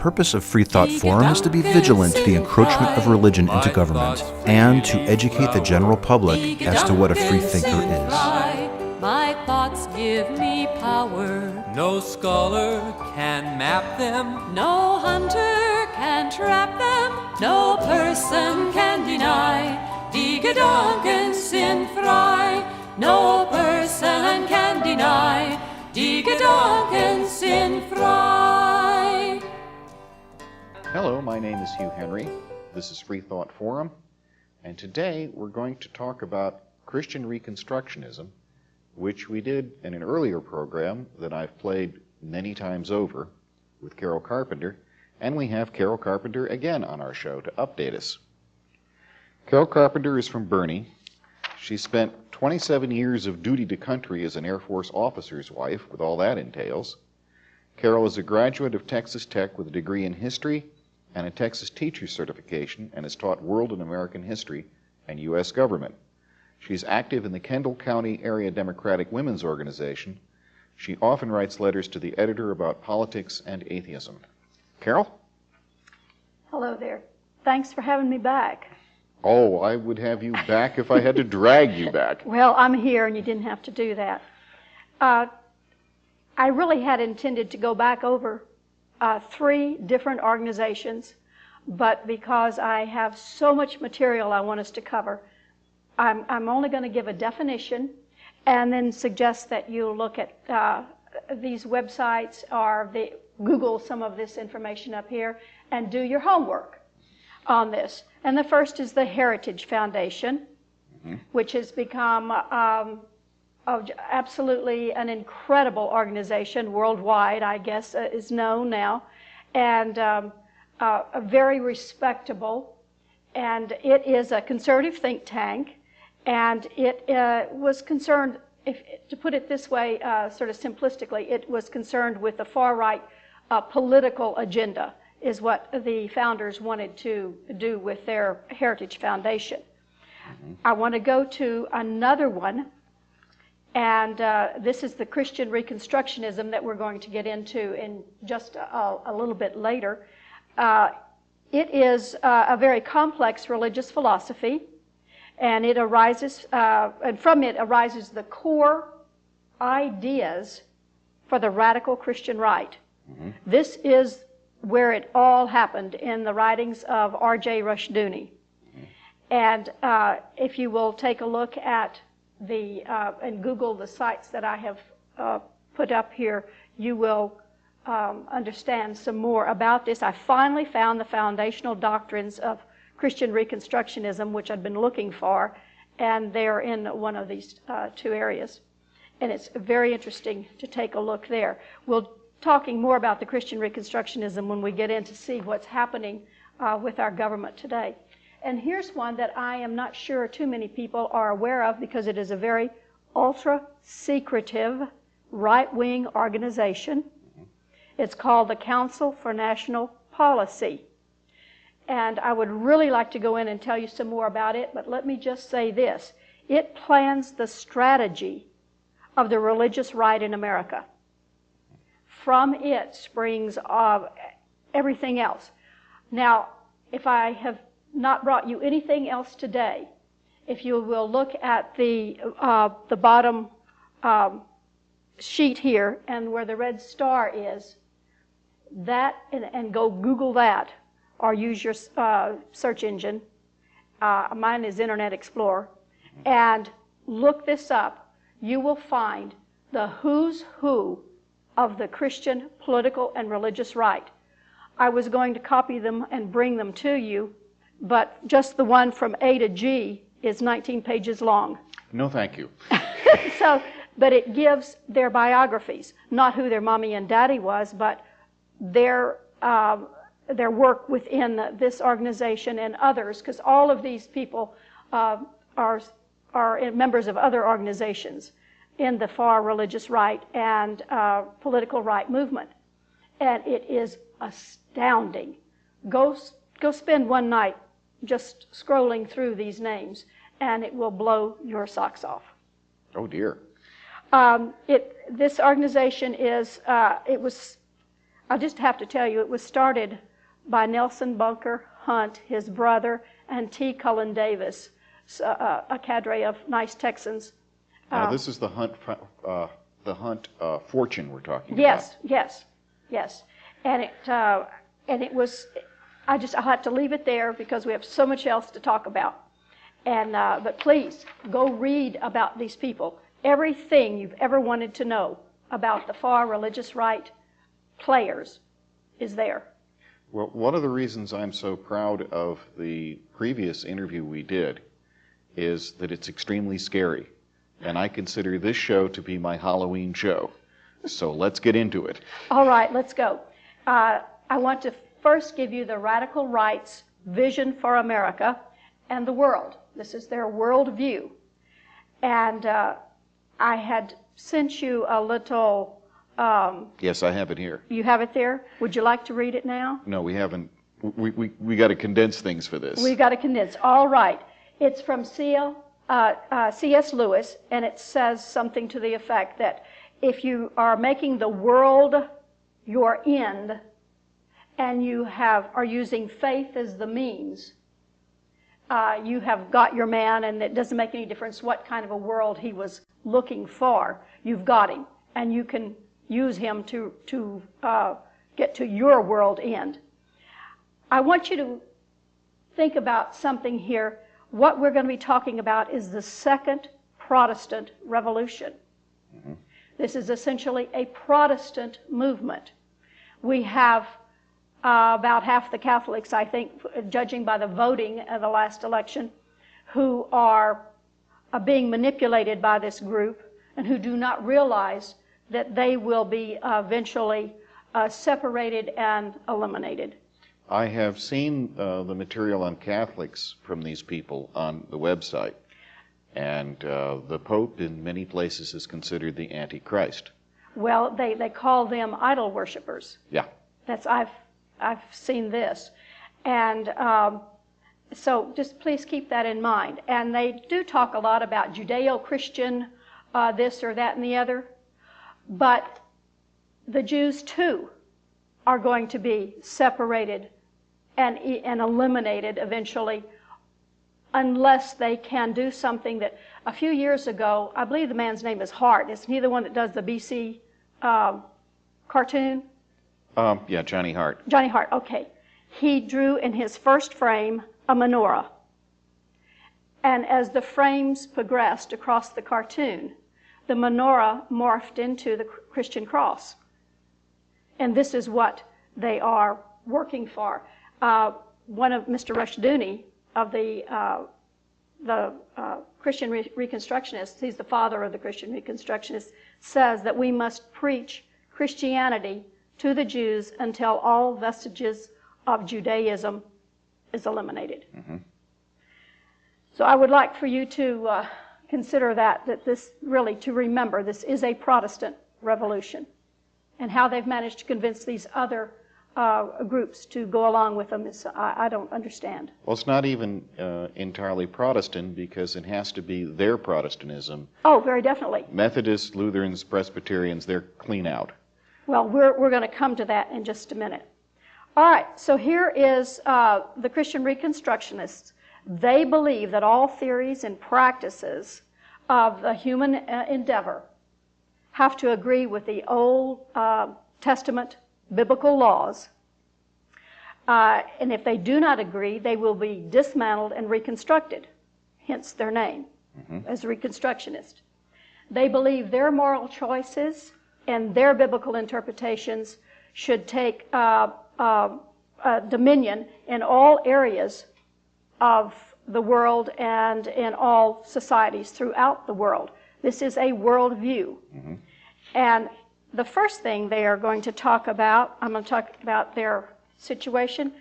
purpose of Freethought Forum is to be vigilant to the encroachment of religion into government and to educate the general public as to what a freethinker is. My thoughts give me power. No scholar can map them. No hunter can trap them. No person can deny. Die Gedanken sind frei. No person can deny. Die Gedanken sind frei. Hello, my name is Hugh Henry. This is Freethought Forum, and today we're going to talk about Christian Reconstructionism, which we did in an earlier program that I've played many times over with Carol Carpenter, and we have Carol Carpenter again on our show to update us. Carol Carpenter is from Boerne. She spent 27 years of duty to country as an Air Force officer's wife, with all that entails. Carol is a graduate of Texas Tech with a degree in history and a Texas teacher's certification, and has taught world and American history and U.S. government. She's active in the Kendall County Area Democratic Women's Organization. She often writes letters to the editor about politics and atheism. Carol? Hello there. Thanks for having me back. Oh, I would have you back if I had to drag you back. Well, I'm here and you didn't have to do that. I really had intended to go back over 3 different organizations, but because I have so much material I want us to cover, I'm only going to give a definition and then suggest that you look at these websites or Google some of this information up here and do your homework on this. And the first is the Heritage Foundation, which has become absolutely an incredible organization worldwide, I guess, is known now, and very respectable. And it is a conservative think tank, and it was concerned, to put it this way, sort of simplistically, it was concerned with the far-right political agenda, is what the founders wanted to do with their Heritage Foundation. I want to go to another one, and this is the Christian Reconstructionism that we're going to get into in just a little bit later. It is a very complex religious philosophy, and it arises, and from it arises the core ideas for the radical Christian right. This is where it all happened, in the writings of R.J. Rushdoony. And if you will take a look at and Google the sites that I have put up here, you will understand some more about this. I finally found the foundational doctrines of Christian Reconstructionism, which I'd been looking for, and they're in one of these 2 areas. And it's very interesting to take a look there. We'll talking more about the Christian Reconstructionism when we get in to see what's happening with our government today. And here's one that I am not sure too many people are aware of, because it is a very ultra-secretive right-wing organization. It's called the Council for National Policy. And I would really like to go in and tell you some more about it, but let me just say this. It plans the strategy of the religious right in America. From it springs everything else. Now, if I have not brought you anything else today, if you will look at the bottom sheet here, and where the red star is, that, and go Google that, or use your search engine. Mine is Internet Explorer, and look this up. You will find the who's who of the Christian political and religious right. I was going to copy them and bring them to you, but just the one from A to G is 19 pages long. No, thank you. But it gives their biographies, not who their mommy and daddy was, but their work within this organization and others, because all of these people are members of other organizations in the far religious right and political right movement. And it is astounding. Go spend one night just scrolling through these names, and it will blow your socks off. Oh dear. This organization is, it was I just have to tell you, it was started by Nelson Bunker Hunt, his brother, and T. Cullen Davis, a cadre of nice Texans. Now, this is the Hunt fortune we're talking yes, about. Yes. And it was, I'll have to leave it there because we have so much else to talk about. And but please go read about these people. Everything you've ever wanted to know about the far religious right players is there. Well, one of the reasons I'm so proud of the previous interview we did is that it's extremely scary. And I consider this show to be my Halloween show. So let's get into it. All right, let's go. I want to first give you the radical right's vision for America and the world. This is their world view. And I had sent you a little... yes, I have it here. You have it there? Would you like to read it now? No, we haven't. We got to condense things for this. We got to condense. All right. It's from C.S. Lewis, and it says something to the effect that if you are making the world your end and you are using faith as the means, you have got your man, and it doesn't make any difference what kind of a world he was looking for. You've got him, and you can use him to get to your world end. I want you to think about something here. What we're going to be talking about is the Second Protestant Revolution. Mm-hmm. This is essentially a Protestant movement. We have about half the Catholics, I think, judging by the voting of the last election, who are being manipulated by this group and who do not realize that they will be eventually separated and eliminated. I have seen the material on Catholics from these people on the website, and the Pope in many places is considered the Antichrist. Well, they call them idol worshipers. Yeah. I've seen this, and so just please keep that in mind. And they do talk a lot about Judeo-Christian this or that and the other, but the Jews too are going to be separated and eliminated eventually, unless they can do something that a few years ago, I believe the man's name is Hart. Isn't he the one that does the BC cartoon? Yeah, Johnny Hart. Johnny Hart, okay. He drew in his first frame a menorah. And as the frames progressed across the cartoon, the menorah morphed into the Christian cross. And this is what they are working for. One of Mr. Rushdoony of the Christian Reconstructionists, he's the father of the Christian Reconstructionists, says that we must preach Christianity to the Jews until all vestiges of Judaism is eliminated. Mm-hmm. So I would like for you to consider that this really, to remember, this is a Protestant revolution, and how they've managed to convince these other groups to go along with them is, I don't understand. Well, it's not even entirely Protestant, because it has to be their Protestantism. Oh, very definitely. Methodists, Lutherans, Presbyterians, they're clean out. Well, we're going to come to that in just a minute. All right, so here is the Christian Reconstructionists. They believe that all theories and practices of the human endeavor have to agree with the Old Testament biblical laws. And if they do not agree, they will be dismantled and reconstructed, hence their name, as Reconstructionist. They believe their moral choices and their biblical interpretations should take dominion in all areas of the world and in all societies throughout the world. This is a world view. Mm-hmm. And the first thing they are going to talk about, I'm going to talk about their situation.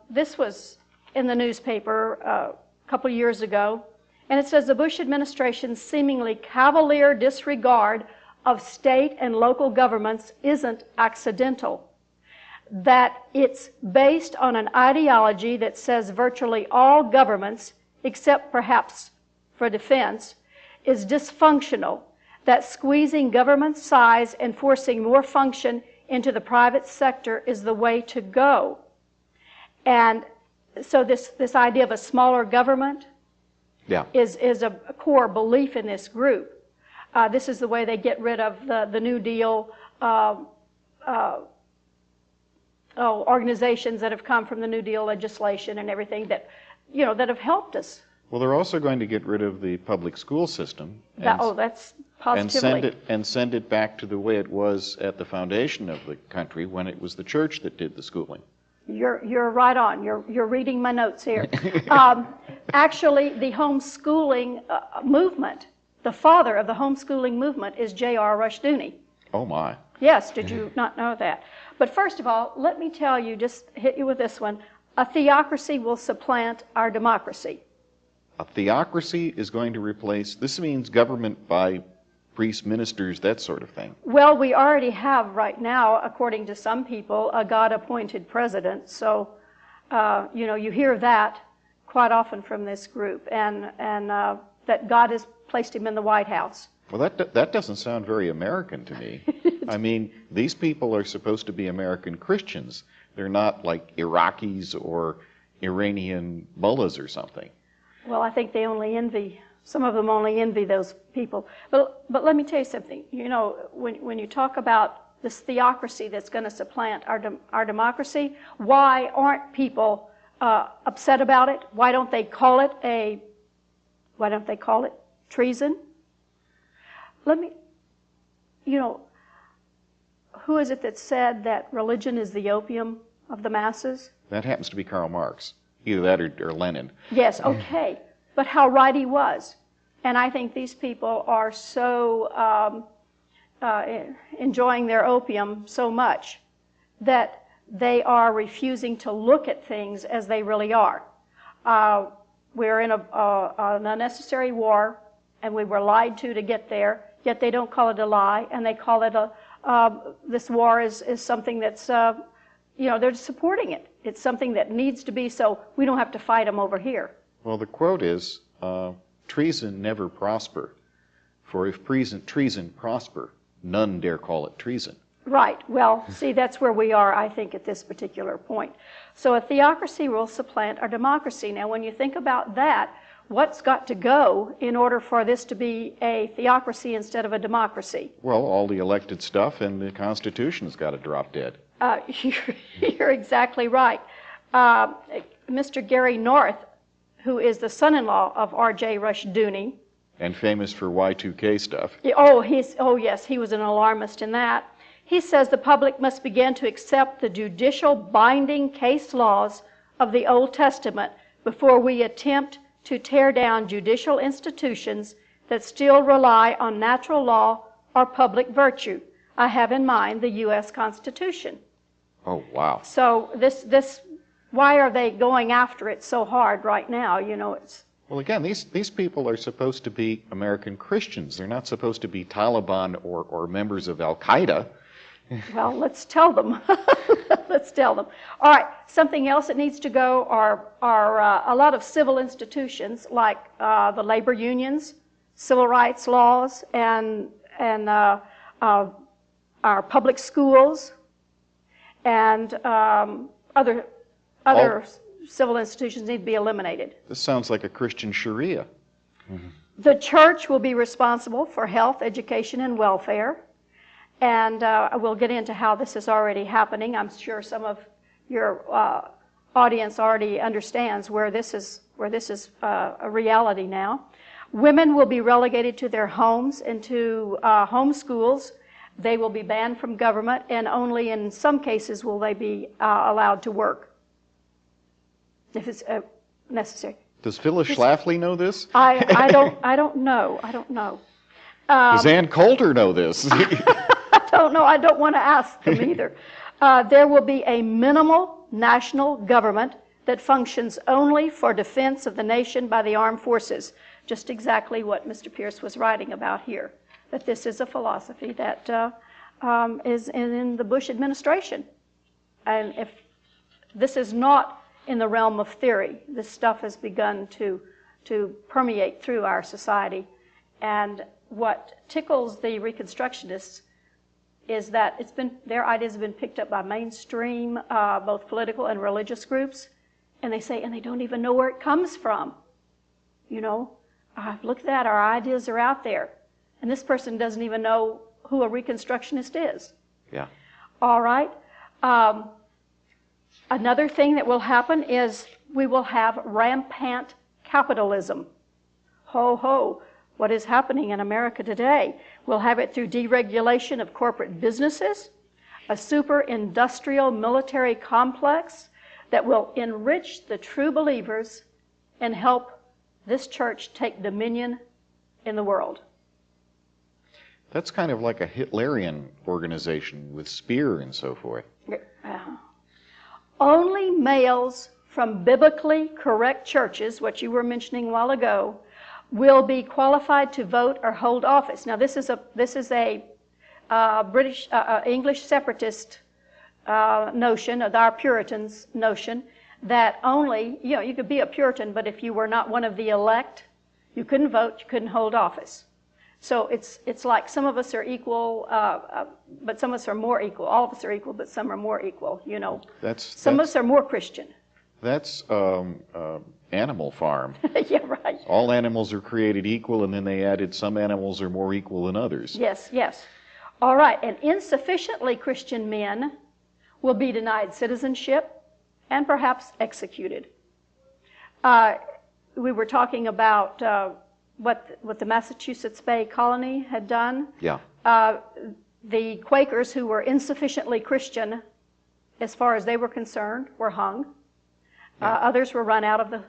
This was in the newspaper a couple years ago, and it says the Bush administration's seemingly cavalier disregard of state and local governments isn't accidental. That it's based on an ideology that says virtually all governments, except perhaps for defense, is dysfunctional, that squeezing government size and forcing more function into the private sector is the way to go. And so this idea of a smaller government is a core belief in this group. This is the way they get rid of the New Deal organizations that have come from the New Deal legislation and everything that, that have helped us. Well, they're also going to get rid of the public school system. That's positively. And send it back to the way it was at the foundation of the country when it was the church that did the schooling. You're right on. You're reading my notes here. Actually, the homeschooling movement, the father of the homeschooling movement is J.R. Rushdoony. Oh my. Yes, did you not know that? But first of all, let me tell you, just hit you with this one, a theocracy will supplant our democracy. A theocracy is going to replace, this means government by priests, ministers, that sort of thing. Well, we already have right now, according to some people, a God-appointed president. So, you hear that quite often from this group, and that God has placed him in the White House. Well, that doesn't sound very American to me. I mean, these people are supposed to be American Christians. They're not like Iraqis or Iranian mullahs or something. Well, I think some of them only envy those people. But let me tell you something. When you talk about this theocracy that's going to supplant our democracy, why aren't people upset about it? Why don't they call it treason? Who is it that said that religion is the opium of the masses? That happens to be Karl Marx. Either that or Lenin. Yes, okay. But how right he was. And I think these people are so enjoying their opium so much that they are refusing to look at things as they really are. We're in an unnecessary war, and we were lied to get there, yet they don't call it a lie, and they call it this war is something that's, they're supporting it. It's something that needs to be, so we don't have to fight them over here. Well, the quote is, treason never prosper, for if treason prosper, none dare call it treason. Right. Well, see, that's where we are, I think, at this particular point. So a theocracy will supplant our democracy. Now, when you think about that, what's got to go in order for this to be a theocracy instead of a democracy? Well, all the elected stuff and the Constitution's got to drop dead. You're exactly right. Mr. Gary North, who is the son-in-law of R.J. Rushdoony. And famous for Y2K stuff. Yes, he was an alarmist in that. He says the public must begin to accept the judicial binding case laws of the Old Testament before we attempt to tear down judicial institutions that still rely on natural law or public virtue. I have in mind the U.S. Constitution. Oh, wow. So why are they going after it so hard right now? Well, again, these people are supposed to be American Christians. They're not supposed to be Taliban or members of Al-Qaeda. Well, let's tell them. Let's tell them. All right, something else that needs to go are a lot of civil institutions like the labor unions, civil rights laws, and our public schools, and other civil institutions need to be eliminated. This sounds like a Christian Sharia. The church will be responsible for health, education, and welfare. And we'll get into how this is already happening. I'm sure some of your audience already understands where this is a reality now. Women will be relegated to their homes and to home schools. They will be banned from government, and only in some cases will they be allowed to work, if it's necessary. Does Phyllis Schlafly know this? I don't know. Does Ann Coulter know this? I don't know. I don't want to ask them either. There will be a minimal national government that functions only for defense of the nation by the armed forces. Just exactly what Mr. Pierce was writing about here, that this is a philosophy that is in the Bush administration. And if this is not in the realm of theory, this stuff has begun to permeate through our society. And what tickles the Reconstructionists is that their ideas have been picked up by mainstream, both political and religious groups, and they say, and they don't even know where it comes from. You know, look at that, our ideas are out there. And this person doesn't even know who a Reconstructionist is. Yeah. All right. Another thing that will happen is we will have rampant capitalism. Ho, ho. What is happening in America today? We'll have it through deregulation of corporate businesses, a super industrial military complex that will enrich the true believers and help this church take dominion in the world. That's kind of like a Hitlerian organization with Speer and so forth. Only males from biblically correct churches, what you were mentioning a while ago, will be qualified to vote or hold office. Now, this is a British English separatist notion, of our Puritans notion, that only, you know, you could be a Puritan, but if you were not one of the elect, you couldn't vote, you couldn't hold office. So it's like some of us are equal, but some of us are more equal. All of us are equal, but some are more equal, you know. Some of us are more Christian. That's Animal Farm. Yeah, right. All animals are created equal, and then they added some animals are more equal than others. Yes, yes. All right, and insufficiently Christian men will be denied citizenship and perhaps executed. We were talking about what the Massachusetts Bay Colony had done. Yeah. The Quakers who were insufficiently Christian, as far as they were concerned, were hung. Yeah. Others were run out of the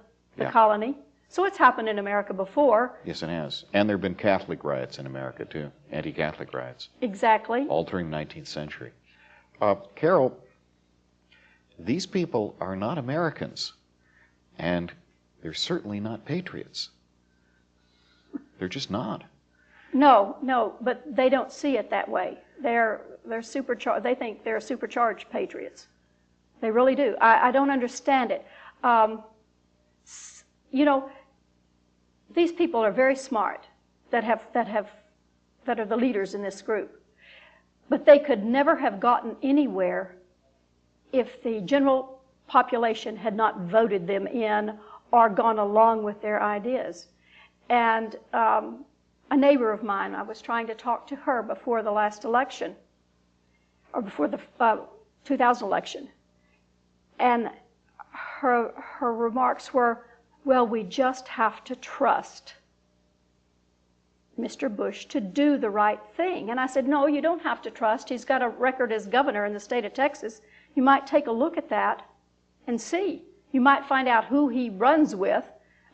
colony. So it's happened in America before. Yes, it has. And there have been Catholic riots in America, too. Anti-Catholic riots. Exactly. All during the 19th century. Carol, these people are not Americans. And they're certainly not patriots. They're just not. No, but they don't see it that way. They're supercharged. They think they're supercharged patriots. They really do. I don't understand it. You know, these people are very smart that are the leaders in this group. But they could never have gotten anywhere if the general population had not voted them in or gone along with their ideas. And a neighbor of mine, I was trying to talk to her before the last election, or before the 2000 election. And her remarks were, well, we just have to trust Mr. Bush to do the right thing. And I said, no, you don't have to trust. He's got a record as governor in the state of Texas. You might take a look at that and see. You might find out who he runs with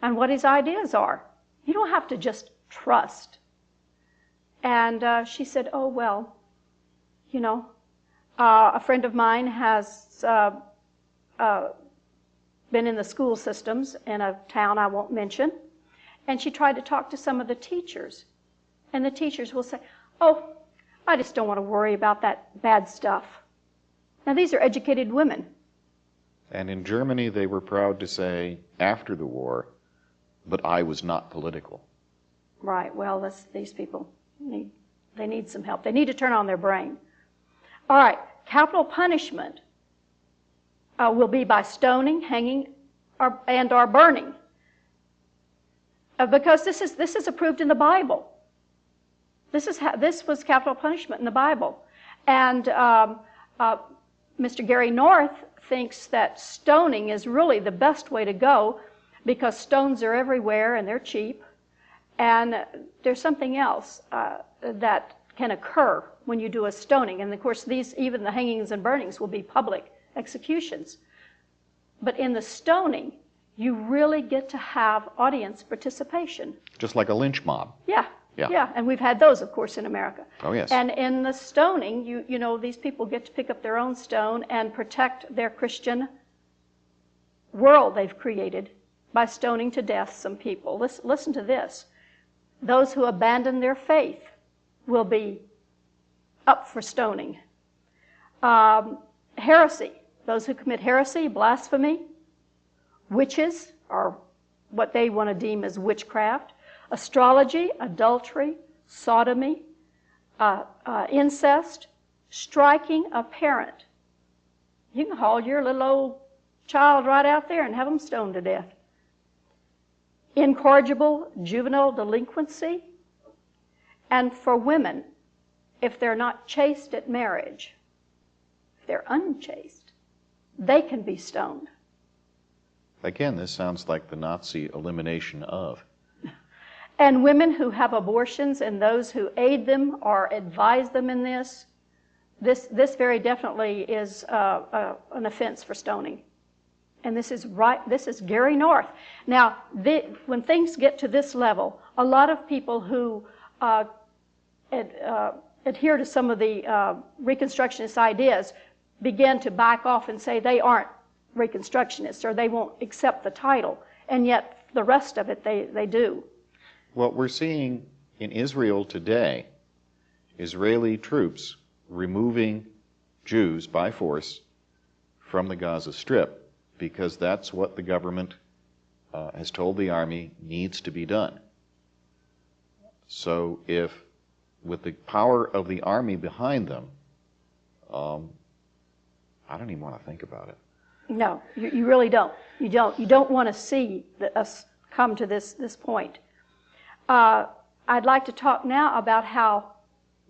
and what his ideas are. You don't have to just trust. And she said, oh, well, you know, a friend of mine has been in the school systems in a town I won't mention, and she tried to talk to some of the teachers. And the teachers will say, oh, I just don't want to worry about that bad stuff. Now, these are educated women. And in Germany, they were proud to say, after the war, but I was not political. Right. Well, these people, they need some help. They need to turn on their brain. All right. Capital punishment will be by stoning, hanging, or burning. Because this is approved in the Bible. This was capital punishment in the Bible. And Mr. Gary North thinks that stoning is really the best way to go because stones are everywhere and they're cheap. And there's something else that can occur when you do a stoning. And of course, even the hangings and burnings will be public executions. But in the stoning, you really get to have audience participation. Just like a lynch mob. Yeah. And we've had those, of course, in America. Oh, yes. And in the stoning, you know, these people get to pick up their own stone and protect their Christian world they've created by stoning to death some people. Listen to this. Those who abandon their faith will be up for stoning. Heresy. Those who commit heresy, blasphemy, witches, or what they want to deem as witchcraft, astrology, adultery, sodomy, incest, striking a parent. You can haul your little old child right out there and have them stoned to death. Incorrigible juvenile delinquency. And for women, if they're not chaste at marriage, if they're unchaste, they can be stoned. Again, this sounds like the Nazi elimination of. And women who have abortions and those who aid them or advise them in this very definitely is an offense for stoning. And this is Gary North. Now, when things get to this level, a lot of people who adhere to some of the Reconstructionist ideas begin to back off and say they aren't Reconstructionists or they won't accept the title. And yet the rest of it they do. What we're seeing in Israel today, Israeli troops removing Jews by force from the Gaza Strip because that's what the government has told the army needs to be done. So if, with the power of the army behind them, I don't even want to think about it. No, you really don't. You don't want to see us come to this point. I'd like to talk now about how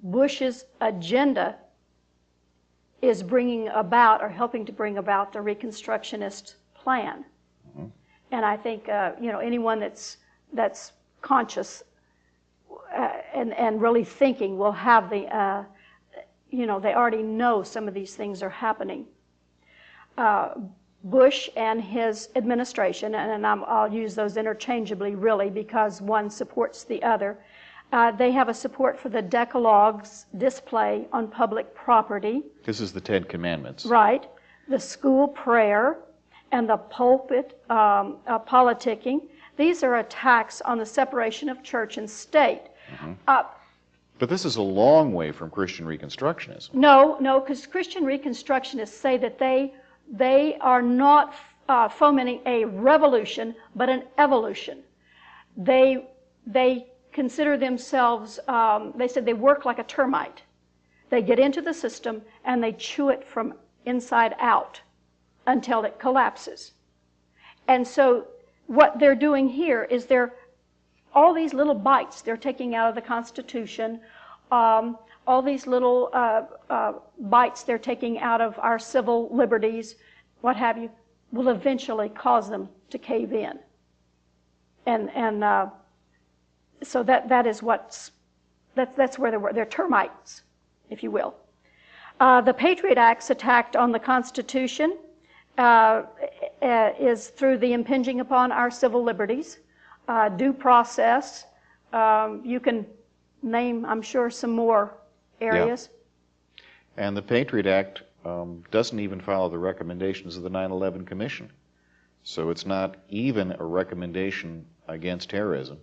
Bush's agenda is bringing about or helping to bring about the Reconstructionist plan. Mm-hmm. And I think anyone that's conscious and really thinking will have the they already know some of these things are happening. Bush and his administration, and I'll use those interchangeably really because one supports the other, they have a support for the Decalogue's display on public property. This is the Ten Commandments. Right. The school prayer and the pulpit politicking. These are attacks on the separation of church and state. Mm-hmm. But this is a long way from Christian Reconstructionism. No, because Christian Reconstructionists say that they are not fomenting a revolution, but an evolution. They consider themselves, they said they work like a termite. They get into the system and they chew it from inside out until it collapses. And so what they're doing here is all these little bites they're taking out of the Constitution, all these little bites they're taking out of our civil liberties, what have you, will eventually cause them to cave in. And so that's where they're termites, if you will. The Patriot Act's attack on the Constitution is through the impinging upon our civil liberties, due process. You can name, I'm sure, some more areas. Yeah. And the Patriot Act doesn't even follow the recommendations of the 9/11 Commission. So it's not even a recommendation against terrorism.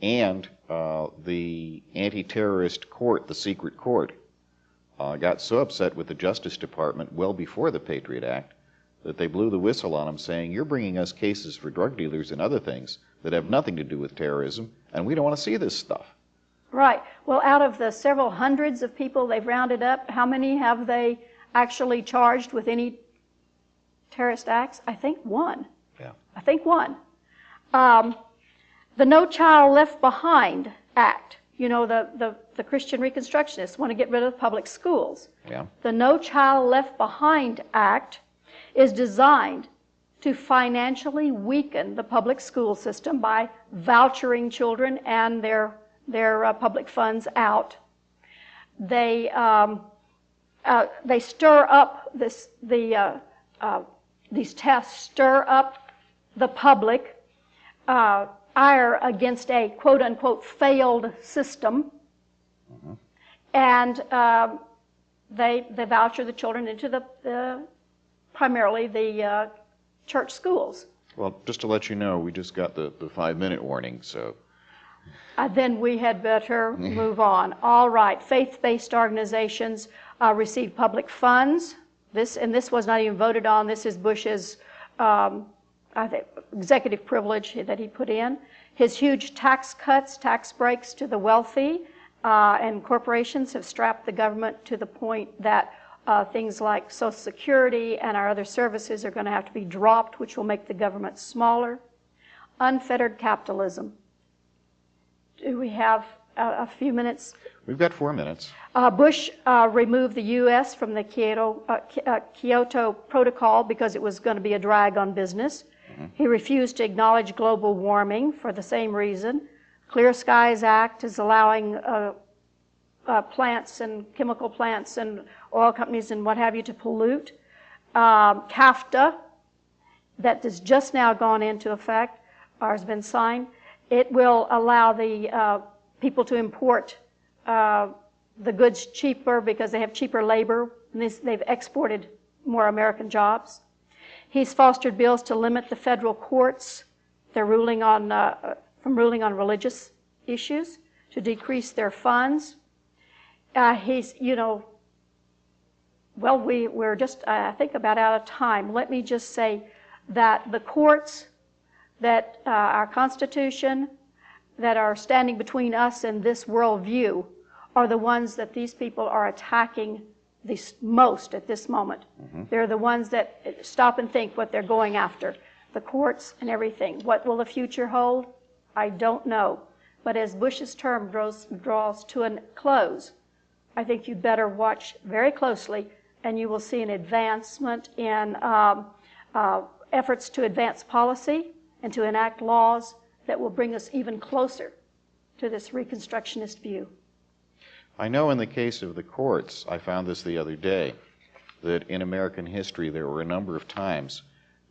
And the anti-terrorist court, the secret court, got so upset with the Justice Department well before the Patriot Act that they blew the whistle on them saying, you're bringing us cases for drug dealers and other things that have nothing to do with terrorism, and we don't want to see this stuff. Right. Well, out of the several hundreds of people they've rounded up, how many have they actually charged with any terrorist acts? I think one. Yeah. I think one. The No Child Left Behind Act, the Christian Reconstructionists want to get rid of public schools. Yeah. The No Child Left Behind Act is designed to financially weaken the public school system by vouchering children and their public funds out. They stir up these tests stir up the public ire against a quote-unquote failed system. Mm-hmm. And they voucher the children into primarily the church schools. Well, just to let you know, we just got the 5-minute warning, so. Then we had better move on. All right, faith-based organizations receive public funds. This was not even voted on. This is Bush's I think executive privilege that he put in. His huge tax cuts, tax breaks to the wealthy, and corporations have strapped the government to the point that things like Social Security and our other services are going to have to be dropped, which will make the government smaller. Unfettered capitalism. Do we have a few minutes? We've got 4 minutes. Bush removed the U.S. from the Kyoto Protocol because it was going to be a drag on business. Mm-hmm. He refused to acknowledge global warming for the same reason. Clear Skies Act is allowing plants and chemical plants and oil companies and what have you to pollute. CAFTA, that has just now gone into effect, or has been signed, it will allow the people to import the goods cheaper because they have cheaper labor, and they've exported more American jobs. He's fostered bills to limit the federal courts, they're ruling on, from ruling on religious issues, to decrease their funds. He's, well, we're just, I think, about out of time. Let me just say that the courts, that our Constitution, that are standing between us and this worldview are the ones that these people are attacking the most at this moment. Mm-hmm. They're the ones that stop and think what they're going after. The courts and everything. What will the future hold? I don't know. But as Bush's term draws to a close, I think you'd better watch very closely, and you will see an advancement in efforts to advance policy and to enact laws that will bring us even closer to this Reconstructionist view. I know in the case of the courts, I found this the other day, that in American history there were a number of times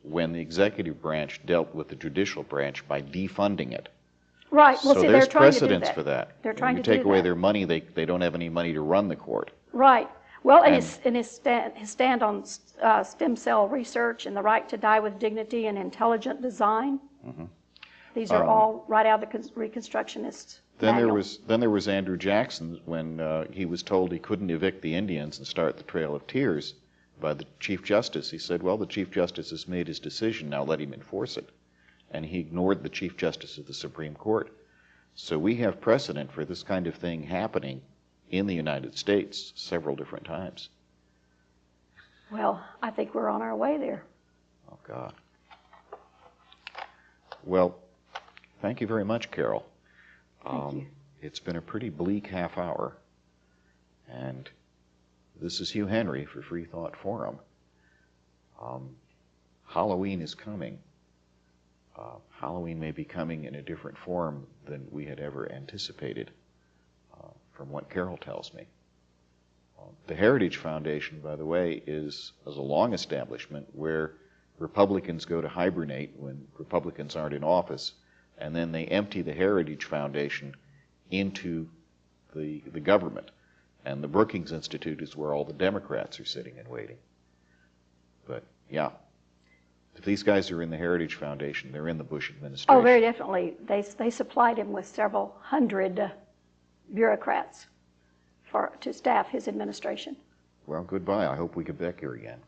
when the executive branch dealt with the judicial branch by defunding it. Right. Well, so see, there's they're trying precedence to do that. for that. They're trying when to you take do away that. their money, they don't have any money to run the court. Right. Well, and his stand on stem cell research and the right to die with dignity and intelligent design. Mm-hmm. These are all right out of the Reconstructionist manual. Then there was Andrew Jackson when he was told he couldn't evict the Indians and start the Trail of Tears by the Chief Justice. He said, well, the Chief Justice has made his decision, now let him enforce it. And he ignored the Chief Justice of the Supreme Court. So we have precedent for this kind of thing happening in the United States several different times. Well, I think we're on our way there. Oh, God. Well, thank you very much, Carol. Thank you. It's been a pretty bleak half hour. And this is Hugh Henry for Freethought Forum. Halloween is coming. Halloween may be coming in a different form than we had ever anticipated, from what Carol tells me. The Heritage Foundation, by the way, is a long establishment where Republicans go to hibernate when Republicans aren't in office, and then they empty the Heritage Foundation into the government. And the Brookings Institute is where all the Democrats are sitting and waiting. But, yeah. If these guys are in the Heritage Foundation, they're in the Bush administration. Oh, very definitely. They supplied him with several hundred bureaucrats to staff his administration. Well, goodbye. I hope we get back here again.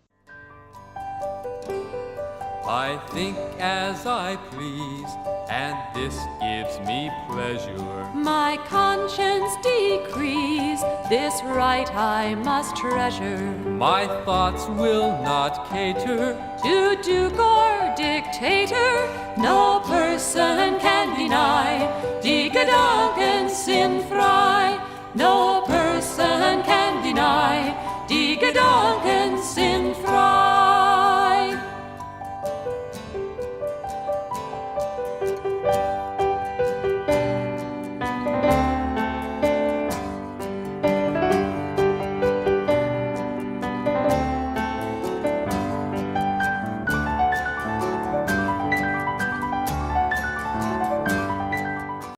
I think as I please, and this gives me pleasure. My conscience decrees, this right I must treasure. My thoughts will not cater To duke or dictator, no person can deny. Decadent sin fry, no person